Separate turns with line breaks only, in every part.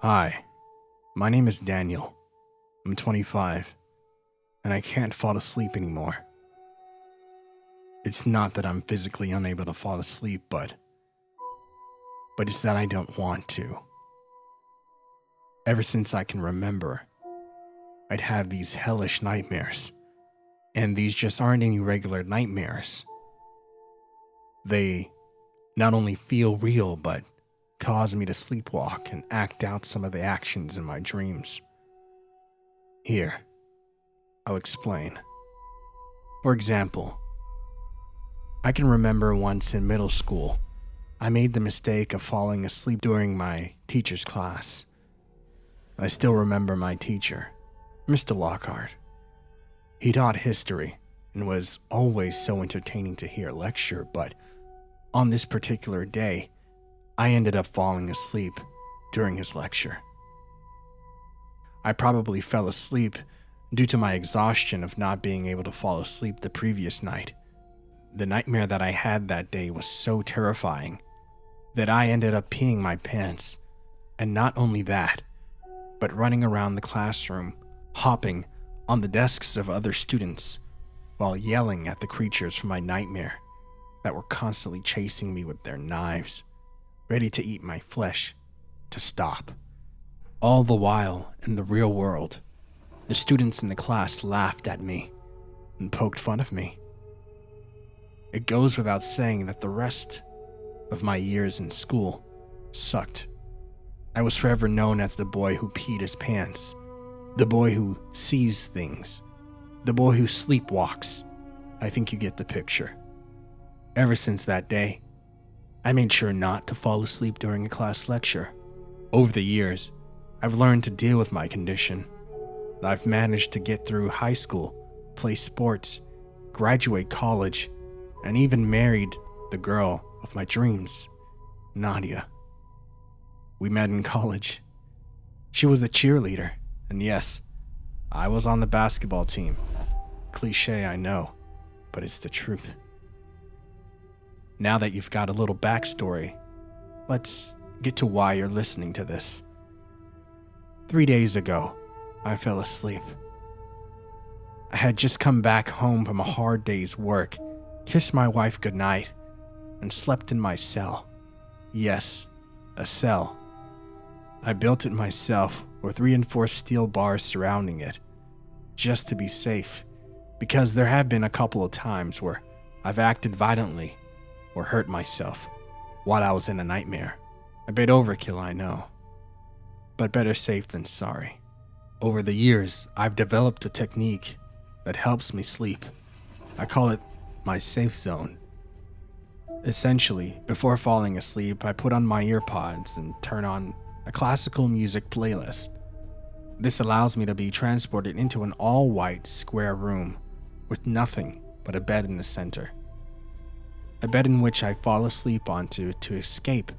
Hi, my name is Daniel. I'm 25, and I can't fall asleep anymore. It's not that I'm physically unable to fall asleep, but it's that I don't want to. Ever since I can remember, I'd have these hellish nightmares, and these just aren't any regular nightmares. They not only feel real, but cause me to sleepwalk and act out some of the actions in my dreams. Here, I'll explain. For example, I can remember once in middle school, I made the mistake of falling asleep during my teacher's class. I still remember my teacher, Mr. Lockhart. He taught history and was always so entertaining to hear lecture, but on this particular day, I ended up falling asleep during his lecture. I probably fell asleep due to my exhaustion of not being able to fall asleep the previous night. The nightmare that I had that day was so terrifying that I ended up peeing my pants. And not only that, but running around the classroom, hopping on the desks of other students while yelling at the creatures from my nightmare that were constantly chasing me with their knives, ready to eat my flesh, to stop. All the while, in the real world, the students in the class laughed at me and poked fun of me. It goes without saying that the rest of my years in school sucked. I was forever known as the boy who peed his pants, the boy who sees things, the boy who sleepwalks. I think you get the picture. Ever since that day, I made sure not to fall asleep during a class lecture. Over the years, I've learned to deal with my condition. I've managed to get through high school, play sports, graduate college, and even married the girl of my dreams, Nadia. We met in college. She was a cheerleader, and yes, I was on the basketball team. Cliché, I know, but it's the truth. Now that you've got a little backstory, let's get to why you're listening to this. 3 days ago, I fell asleep. I had just come back home from a hard day's work, kissed my wife goodnight, and slept in my cell. Yes, a cell. I built it myself with reinforced steel bars surrounding it, just to be safe, because there have been a couple of times where I've acted violently or hurt myself while I was in a nightmare. A bit overkill, I know, but better safe than sorry. Over the years, I've developed a technique that helps me sleep. I call it my safe zone. Essentially, before falling asleep, I put on my earpods and turn on a classical music playlist. This allows me to be transported into an all-white square room with nothing but a bed in the center. A bed in which I fall asleep onto to escape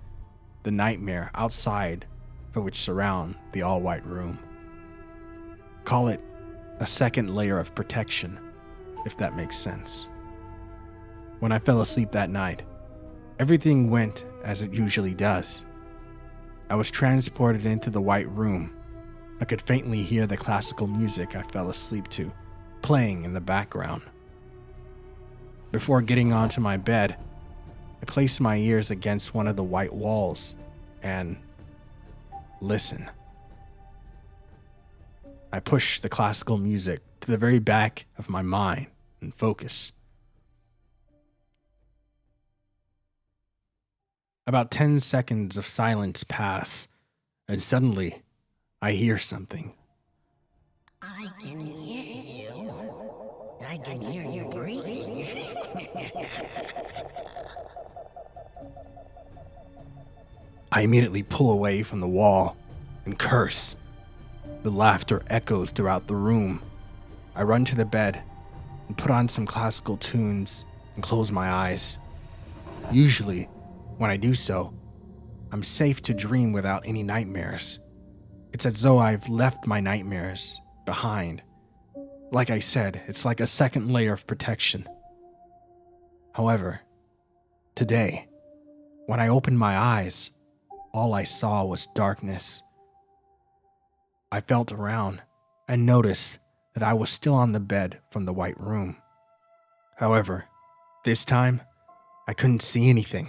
the nightmare outside for which surround the all-white room. Call it a second layer of protection, if that makes sense. When I fell asleep that night, everything went as it usually does. I was transported into the white room. I could faintly hear the classical music I fell asleep to, playing in the background. Before getting onto my bed, I placed my ears against one of the white walls and listen. I pushed the classical music to the very back of my mind and focus. About 10 seconds of silence pass, and suddenly, I hear something.
I can hear you. I can hear you breathing.
I immediately pull away from the wall and curse. The laughter echoes throughout the room. I run to the bed and put on some classical tunes and close my eyes. Usually, when I do so, I'm safe to dream without any nightmares. It's as though I've left my nightmares behind. Like I said, it's like a second layer of protection. However, today, when I opened my eyes, all I saw was darkness. I felt around and noticed that I was still on the bed from the white room. However, this time, I couldn't see anything.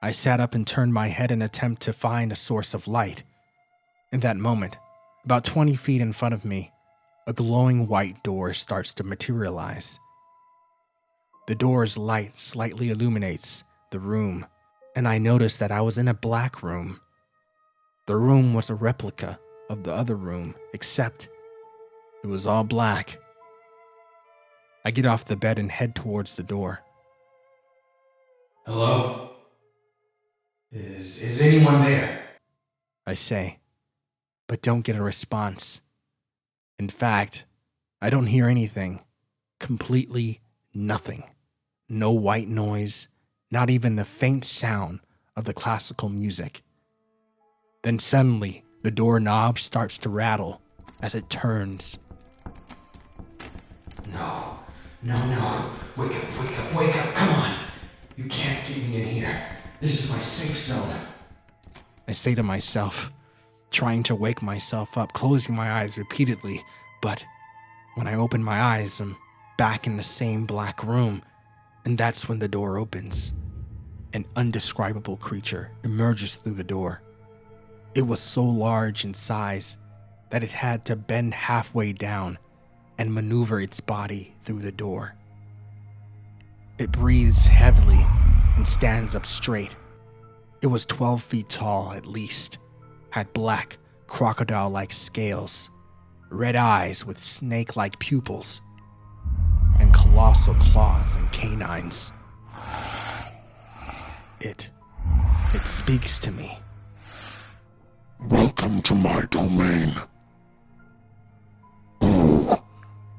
I sat up and turned my head in an attempt to find a source of light. In that moment, about 20 feet in front of me, a glowing white door starts to materialize. The door's light slightly illuminates the room, and I noticed that I was in a black room. The room was a replica of the other room, except it was all black. I get off the bed and head towards the door. "Hello? Is anyone there?" I say, but don't get a response. In fact, I don't hear anything. Completely nothing. No white noise, not even the faint sound of the classical music. Then suddenly, the doorknob starts to rattle as it turns. No. Wake up, come on. You can't get me in here. This is my safe zone. I say to myself, trying to wake myself up, closing my eyes repeatedly, but when I open my eyes, I'm back in the same black room, and that's when the door opens. An indescribable creature emerges through the door. It was so large in size that it had to bend halfway down and maneuver its body through the door. It breathes heavily and stands up straight. It was 12 feet tall at least, had black, crocodile-like scales, red eyes with snake-like pupils, and colossal claws and canines. It speaks to me.
Welcome to my domain. Oh,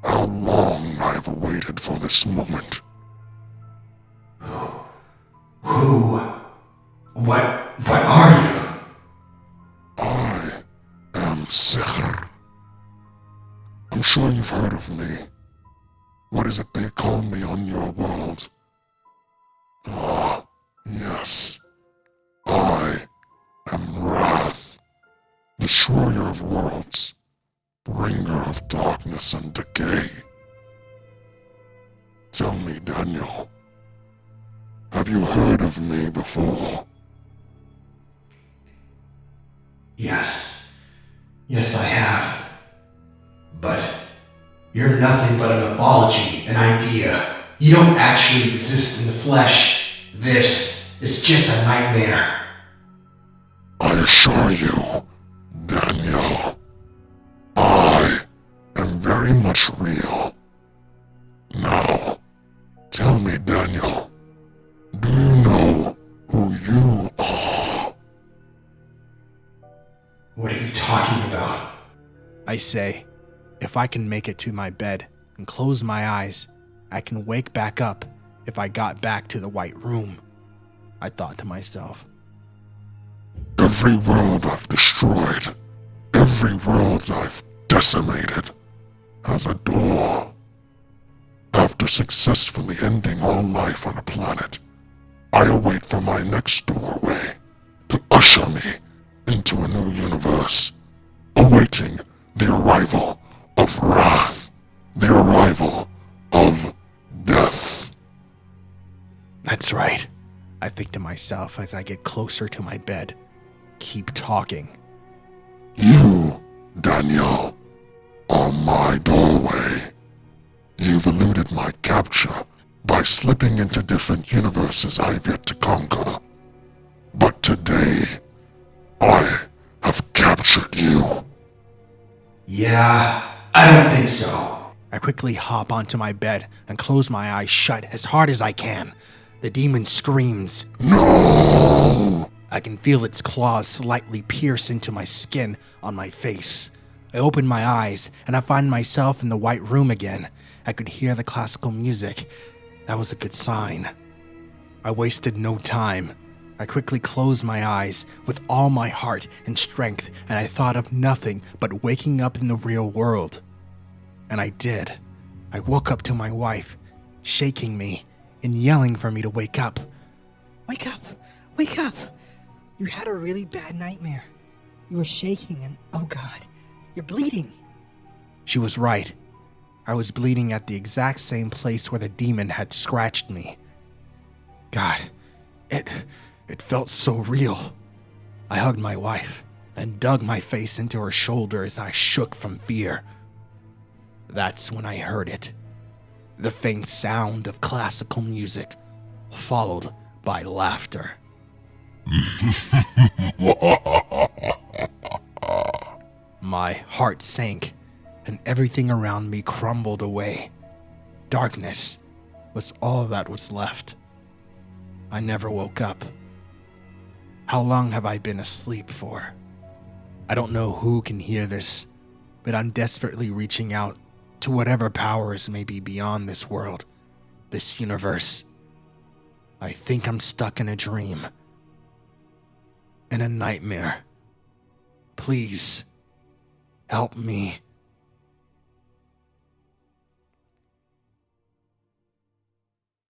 how long I've waited for this moment.
Who? What are you?
I am Sihr. I'm sure you've heard of me. What is it they call me on your world? Ah, yes. I am Wrath, destroyer of worlds, bringer of darkness and decay. Tell me, Daniel, have you heard of me before?
Yes, I have. But you're nothing but a mythology, an idea. You don't actually exist in the flesh. This is just a nightmare.
I assure you, Daniel, I am very much real. Now, tell me, Daniel, do you know who you are?
What are you talking about? I say, if I can make it to my bed and close my eyes, I can wake back up if I got back to the white room. I thought to myself.
Every world I've destroyed, every world I've decimated, has a door. After successfully ending all life on a planet, I await for my next doorway to usher me into a new universe, awaiting the arrival of Wrath, the arrival of death.
That's right, I think to myself as I get closer to my bed. Keep talking.
You, Daniel, are my doorway. You've eluded my capture by slipping into different universes I've yet to conquer. But today, I have captured you.
Yeah, I don't think so. I quickly hop onto my bed and close my eyes shut as hard as I can. The demon screams.
No!
I can feel its claws slightly pierce into my skin on my face. I open my eyes and I find myself in the white room again. I could hear the classical music. That was a good sign. I wasted no time. I quickly closed my eyes with all my heart and strength, and I thought of nothing but waking up in the real world. And I did. I woke up to my wife, shaking me and yelling for me to wake up.
Wake up! Wake up! You had a really bad nightmare. You were shaking and, oh God, You're bleeding.
She was right. I was bleeding at the exact same place where the demon had scratched me. God, it felt so real. I hugged my wife and dug my face into her shoulder as I shook from fear. That's when I heard it. The faint sound of classical music, followed by laughter. My heart sank, and everything around me crumbled away. Darkness was all that was left. I never woke up. How long have I been asleep for? I don't know who can hear this, but I'm desperately reaching out to whatever powers may be beyond this world, this universe. I think I'm stuck in a dream, in a nightmare. Please, help me.